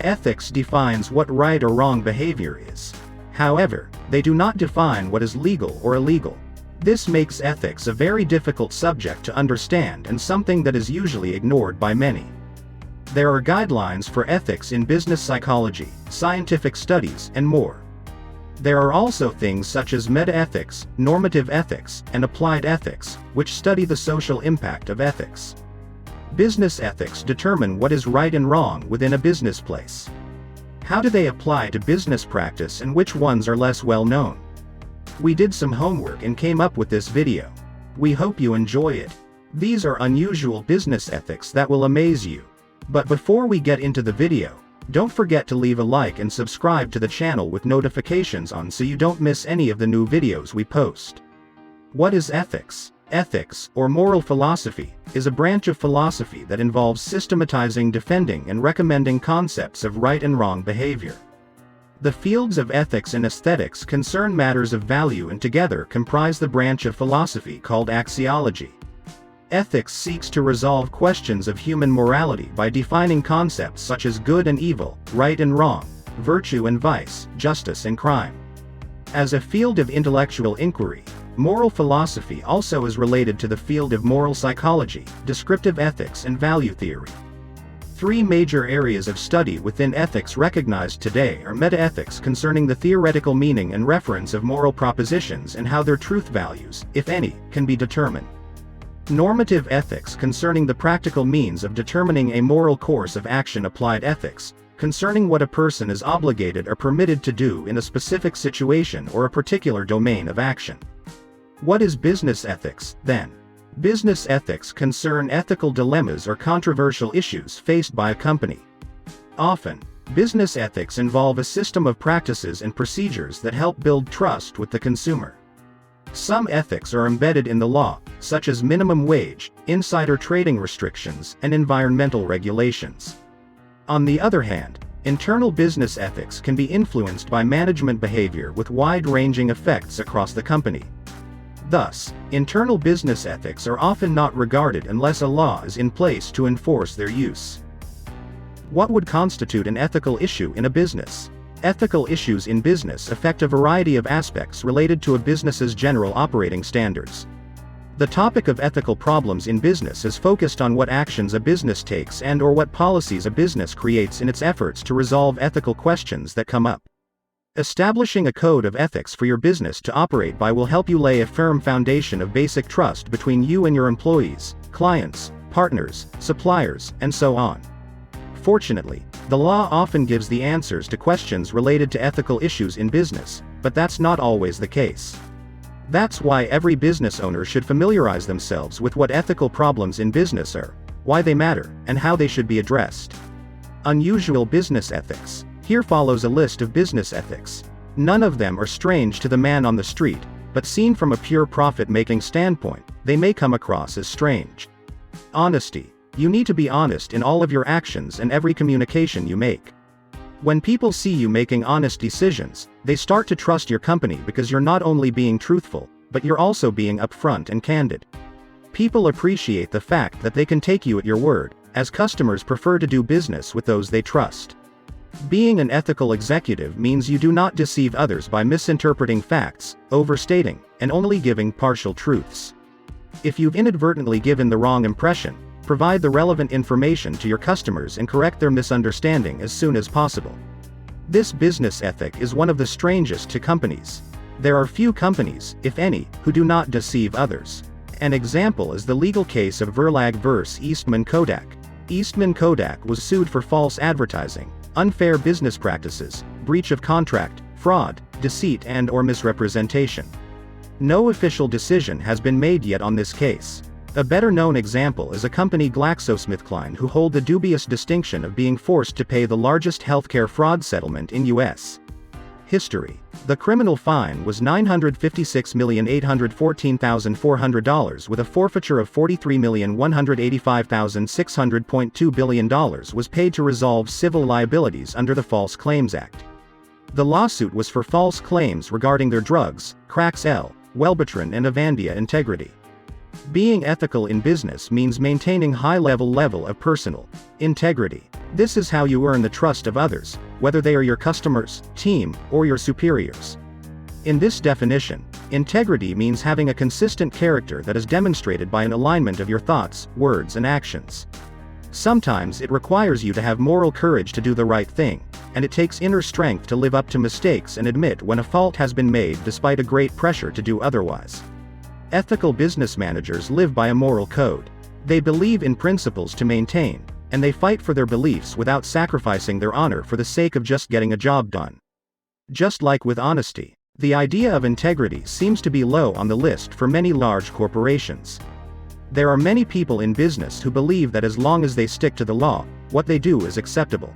Ethics defines what right or wrong behavior is. However, they do not define what is legal or illegal. This makes ethics a very difficult subject to understand and something that is usually ignored by many. There are guidelines for ethics in business psychology, scientific studies, and more. There are also things such as meta-ethics, normative ethics, and applied ethics, which study the social impact of ethics. Business ethics determine what is right and wrong within a business place. How do they apply to business practice and which ones are less well known? We did some homework and came up with this video. We hope you enjoy it. These are unusual business ethics that will amaze you. But before we get into the video, don't forget to leave a like and subscribe to the channel with notifications on so you don't miss any of the new videos we post. What is ethics? Ethics, or moral philosophy, is a branch of philosophy that involves systematizing, defending, and recommending concepts of right and wrong behavior. The fields of ethics and aesthetics concern matters of value and together comprise the branch of philosophy called axiology. Ethics seeks to resolve questions of human morality by defining concepts such as good and evil, right and wrong, virtue and vice, justice and crime. As a field of intellectual inquiry, moral philosophy also is related to the field of moral psychology, descriptive ethics, and value theory. Three major areas of study within ethics recognized today are meta-ethics concerning the theoretical meaning and reference of moral propositions and how their truth values, if any, can be determined. Normative ethics concerning the practical means of determining a moral course of action. Applied ethics concerning what a person is obligated or permitted to do in a specific situation or a particular domain of action. What is business ethics, then? Business ethics concern ethical dilemmas or controversial issues faced by a company. Often, business ethics involve a system of practices and procedures that help build trust with the consumer. Some ethics are embedded in the law, such as minimum wage, insider trading restrictions, and environmental regulations. On the other hand, internal business ethics can be influenced by management behavior with wide-ranging effects across the company. Thus, internal business ethics are often not regarded unless a law is in place to enforce their use. What would constitute an ethical issue in a business? Ethical issues in business affect a variety of aspects related to a business's general operating standards. The topic of ethical problems in business is focused on what actions a business takes and/or what policies a business creates in its efforts to resolve ethical questions that come up. Establishing a code of ethics for your business to operate by will help you lay a firm foundation of basic trust between you and your employees, clients, partners, suppliers, and so on. Fortunately, the law often gives the answers to questions related to ethical issues in business, but that's not always the case. That's why every business owner should familiarize themselves with what ethical problems in business are, why they matter, and how they should be addressed. Unusual business ethics. Here follows a list of business ethics. None of them are strange to the man on the street, but seen from a pure profit-making standpoint, they may come across as strange. Honesty. You need to be honest in all of your actions and every communication you make. When people see you making honest decisions, they start to trust your company because you're not only being truthful, but you're also being upfront and candid. People appreciate the fact that they can take you at your word, as customers prefer to do business with those they trust. Being an ethical executive means you do not deceive others by misinterpreting facts, overstating, and only giving partial truths. If you've inadvertently given the wrong impression, provide the relevant information to your customers and correct their misunderstanding as soon as possible. This business ethic is one of the strangest to companies. There are few companies, if any, who do not deceive others. An example is the legal case of Verlag vs. Eastman Kodak. Eastman Kodak was sued for false advertising, unfair business practices, breach of contract, fraud, deceit and/or misrepresentation. No official decision has been made yet on this case. A better-known example is a company GlaxoSmithKline who hold the dubious distinction of being forced to pay the largest healthcare fraud settlement in U.S. history. The criminal fine was $956,814,400 with a forfeiture of $43,185,600.2 billion was paid to resolve civil liabilities under the False Claims Act. The lawsuit was for false claims regarding their drugs, Crax-L, Wellbutrin and Avandia Integrity. Being ethical in business means maintaining high level of personal integrity. This is how you earn the trust of others, whether they are your customers, team, or your superiors. In this definition, integrity means having a consistent character that is demonstrated by an alignment of your thoughts, words, and actions. Sometimes it requires you to have moral courage to do the right thing, and it takes inner strength to live up to mistakes and admit when a fault has been made despite a great pressure to do otherwise. Ethical business managers live by a moral code. They believe in principles to maintain, and they fight for their beliefs without sacrificing their honor for the sake of just getting a job done. Just like with honesty, the idea of integrity seems to be low on the list for many large corporations. There are many people in business who believe that as long as they stick to the law, what they do is acceptable.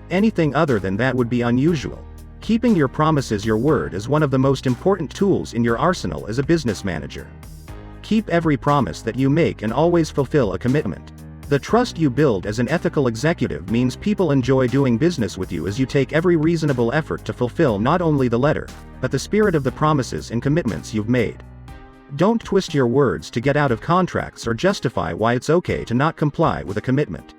Anything other than that would be unusual. Keeping your promises, your word, is one of the most important tools in your arsenal as a business manager. Keep every promise that you make and always fulfill a commitment. The trust you build as an ethical executive means people enjoy doing business with you as you take every reasonable effort to fulfill not only the letter, but the spirit of the promises and commitments you've made. Don't twist your words to get out of contracts or justify why it's okay to not comply with a commitment.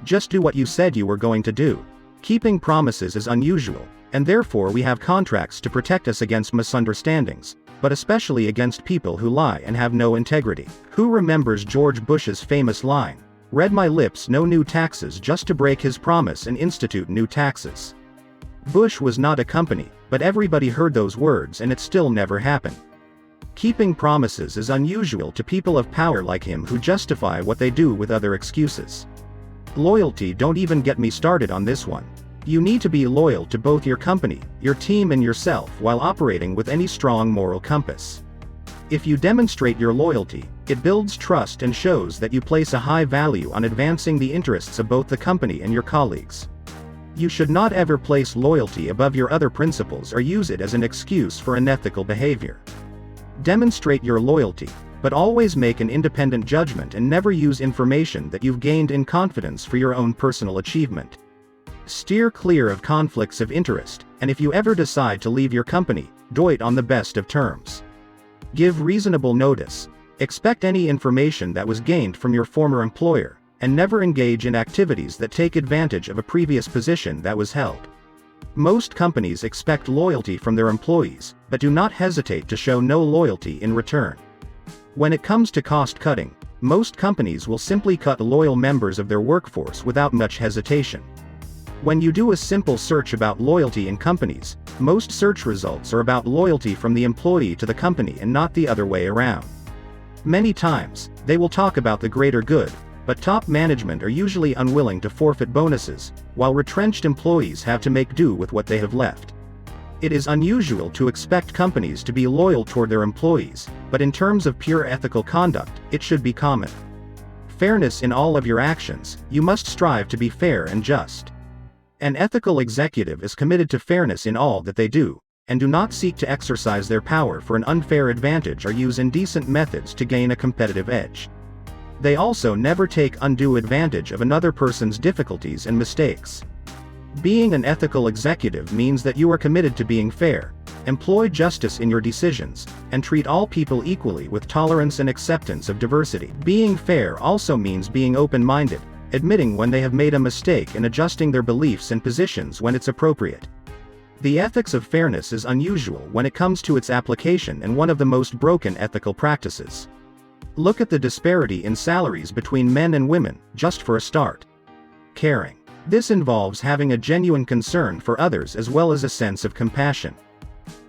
Just do what you said you were going to do. Keeping promises is unusual, and therefore we have contracts to protect us against misunderstandings, but especially against people who lie and have no integrity. Who remembers George Bush's famous line, "Read my lips, no new taxes," just to break his promise and institute new taxes? Bush was not a company, but everybody heard those words and it still never happened. Keeping promises is unusual to people of power like him who justify what they do with other excuses. Loyalty, don't even get me started on this one. You need to be loyal to both your company, your team, and yourself while operating with any strong moral compass. If you demonstrate your loyalty, it builds trust and shows that you place a high value on advancing the interests of both the company and your colleagues. You should not ever place loyalty above your other principles or use it as an excuse for unethical behavior. Demonstrate your loyalty, but always make an independent judgment and never use information that you've gained in confidence for your own personal achievement. Steer clear of conflicts of interest, and if you ever decide to leave your company, do it on the best of terms. Give reasonable notice, expect any information that was gained from your former employer, and never engage in activities that take advantage of a previous position that was held. Most companies expect loyalty from their employees, but do not hesitate to show no loyalty in return. When it comes to cost cutting, most companies will simply cut loyal members of their workforce without much hesitation. When you do a simple search about loyalty in companies, most search results are about loyalty from the employee to the company and not the other way around. Many times, they will talk about the greater good, but top management are usually unwilling to forfeit bonuses, while retrenched employees have to make do with what they have left. It is unusual to expect companies to be loyal toward their employees, but in terms of pure ethical conduct, it should be common. Fairness in all of your actions, you must strive to be fair and just. An ethical executive is committed to fairness in all that they do, and do not seek to exercise their power for an unfair advantage or use indecent methods to gain a competitive edge. They also never take undue advantage of another person's difficulties and mistakes. Being an ethical executive means that you are committed to being fair, employ justice in your decisions, and treat all people equally with tolerance and acceptance of diversity. Being fair also means being open-minded, admitting when they have made a mistake and adjusting their beliefs and positions when it's appropriate. The ethics of fairness is unusual when it comes to its application and one of the most broken ethical practices. Look at the disparity in salaries between men and women, just for a start. Caring. This involves having a genuine concern for others as well as a sense of compassion.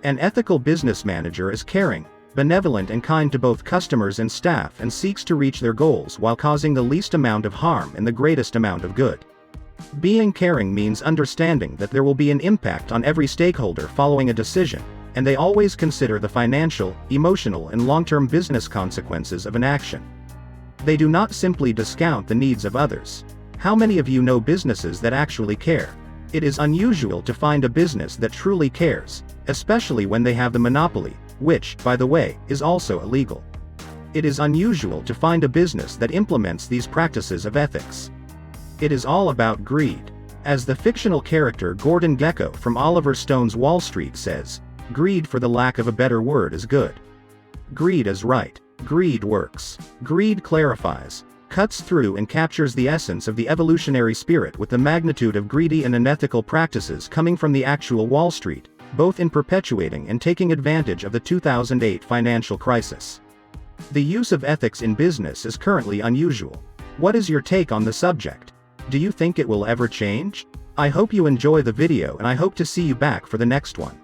An ethical business manager is caring, benevolent, and kind to both customers and staff, and seeks to reach their goals while causing the least amount of harm and the greatest amount of good. Being caring means understanding that there will be an impact on every stakeholder following a decision, and they always consider the financial, emotional, and long-term business consequences of an action. They do not simply discount the needs of others. How many of you know businesses that actually care? It is unusual to find a business that truly cares, especially when they have the monopoly, which, by the way, is also illegal. It is unusual to find a business that implements these practices of ethics. It is all about greed. As the fictional character Gordon Gekko from Oliver Stone's Wall Street says, "Greed, for the lack of a better word, is good." Greed is right. Greed works. Greed clarifies, cuts through and captures the essence of the evolutionary spirit with the magnitude of greedy and unethical practices coming from the actual Wall Street, both in perpetuating and taking advantage of the 2008 financial crisis. The use of ethics in business is currently unusual. What is your take on the subject? Do you think it will ever change? I hope you enjoy the video and I hope to see you back for the next one.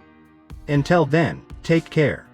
Until then, take care.